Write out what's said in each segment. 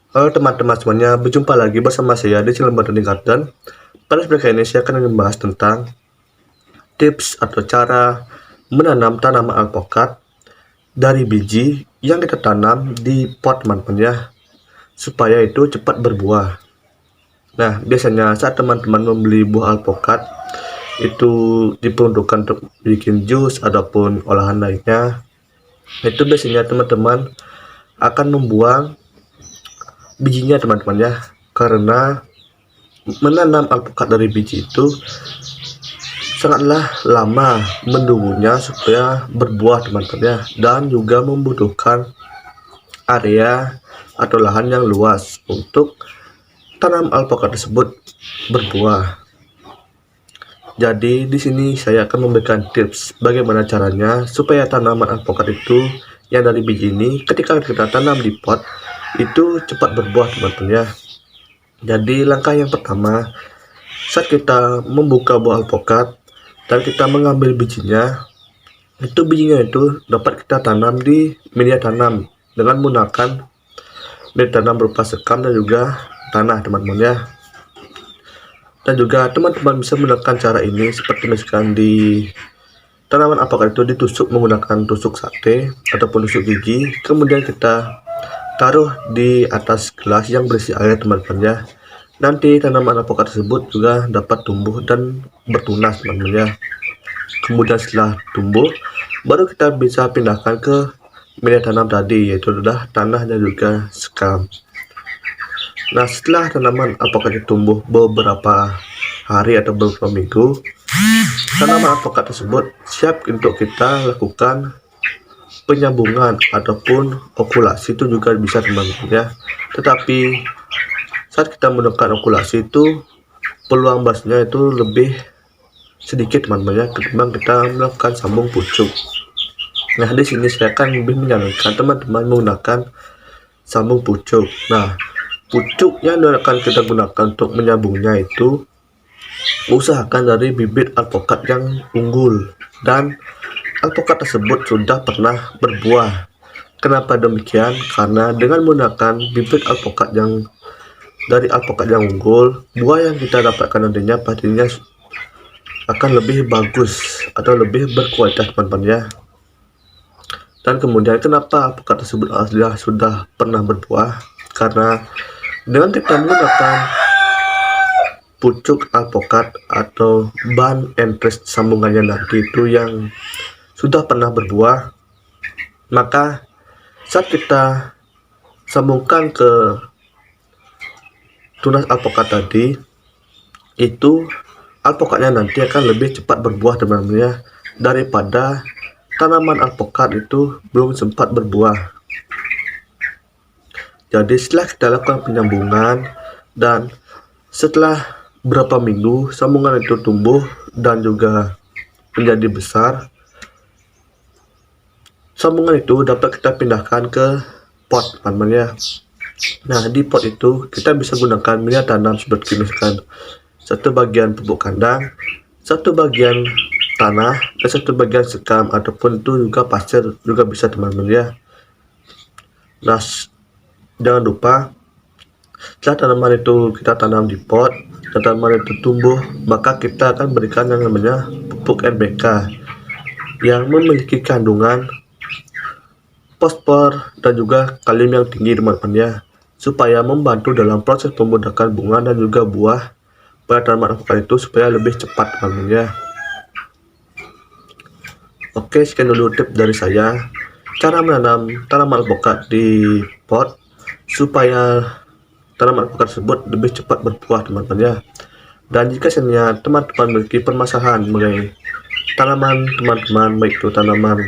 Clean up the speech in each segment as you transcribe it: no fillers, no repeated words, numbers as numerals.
Halo teman-teman semuanya, berjumpa lagi bersama saya di channel Botanic Garden. Pada video kali ini saya akan membahas tentang tips atau cara menanam tanaman alpukat dari biji yang kita tanam di pot, teman-teman ya, supaya itu cepat berbuah. Nah, biasanya saat teman-teman membeli buah alpukat itu diperuntukkan untuk bikin jus ataupun olahan lainnya, itu biasanya teman-teman akan membuang bijinya, teman-teman ya, karena menanam alpukat dari biji itu sangatlah lama menunggunya supaya berbuah, teman-teman ya, dan juga membutuhkan area atau lahan yang luas untuk tanam alpukat tersebut berbuah. Jadi di sini saya akan memberikan tips bagaimana caranya supaya tanaman alpukat itu yang dari biji ini ketika kita tanam di pot itu cepat berbuah, teman-teman ya. Jadi langkah yang pertama, saat kita membuka buah alpukat dan kita mengambil bijinya, itu bijinya itu dapat kita tanam di media tanam dengan menggunakan media tanam berupa sekam dan juga tanah, teman-teman ya. Dan juga teman-teman bisa menggunakan cara ini seperti misalkan di tanaman alpukat itu ditusuk menggunakan tusuk sate ataupun tusuk gigi, kemudian kita taruh di atas gelas yang berisi air, teman-teman ya. Nanti tanaman alpukat tersebut juga dapat tumbuh dan bertunas, teman-teman ya. Kemudian setelah tumbuh, baru kita bisa pindahkan ke media tanam tadi, yaitu adalah tanah dan juga sekam. Nah, setelah tanaman alpukat tumbuh beberapa hari atau beberapa minggu, tanaman alpukat tersebut siap untuk kita lakukan penyambungan ataupun okulasi, itu juga bisa, teman-teman ya. Tetapi saat kita melakukan okulasi itu peluang berhasilnya itu lebih sedikit, teman-teman ya, ketimbang kita melakukan sambung pucuk. Nah, di sini saya akan lebih menyarankan teman-teman menggunakan sambung pucuk. Nah, pucuk yang akan kita gunakan untuk menyambungnya itu usahakan dari bibit alpukat yang unggul dan alpukat tersebut sudah pernah berbuah. Kenapa demikian? Karena dengan menggunakan bibit alpukat yang dari alpukat yang unggul, buah yang kita dapatkan nantinya pastinya akan lebih bagus atau lebih berkualitas, teman-teman ya. Dan kemudian kenapa alpukat tersebut sudah pernah berbuah? Karena dengan kita menggunakan pucuk alpukat atau ban entris sambungannya nanti itu yang sudah pernah berbuah, maka saat kita sambungkan ke tunas alpukat tadi, itu alpukatnya nanti akan lebih cepat berbuah, teman-teman ya, daripada tanaman alpukat itu belum sempat berbuah. Jadi setelah kita lakukan penyambungan dan setelah berapa minggu sambungan itu tumbuh dan juga menjadi besar, sambungan itu dapat kita pindahkan ke pot, teman-teman ya. Nah, di pot itu kita bisa gunakan media tanam seperti misalkan satu bagian pupuk kandang, satu bagian tanah, dan satu bagian sekam ataupun itu juga pasir juga bisa, teman-teman ya. Nah, jangan lupa setelah tanaman itu kita tanam di pot dan tanaman itu tumbuh, maka kita akan berikan yang namanya pupuk NPK yang memiliki kandungan fosfor dan juga kalium yang tinggi, teman-teman ya, supaya membantu dalam proses pembudakan bunga dan juga buah pada tanaman alpukat itu supaya lebih cepat, teman-teman ya. Oke, sekian dulu tips dari saya cara menanam tanaman alpukat di pot supaya tanaman alpukat tersebut lebih cepat berbuah, teman-teman ya. Dan jika seandainya teman-teman memiliki permasalahan mengenai tanaman teman-teman, baik itu tanaman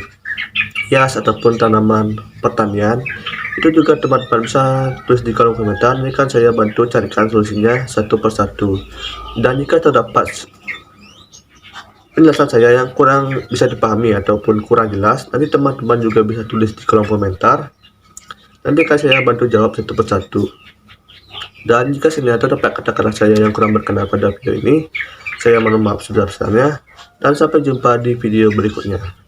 hias ataupun tanaman pertanian, itu juga teman-teman bisa tulis di kolom komentar, ini kan saya bantu carikan solusinya satu persatu. Dan jika terdapat penjelasan saya yang kurang bisa dipahami ataupun kurang jelas, nanti teman-teman juga bisa tulis di kolom komentar, nanti akan saya bantu jawab satu persatu. Dan jika ternyata terdapat kata-kata saya yang kurang berkenan pada video ini, saya mohon maaf sebesar-besarnya, dan sampai jumpa di video berikutnya.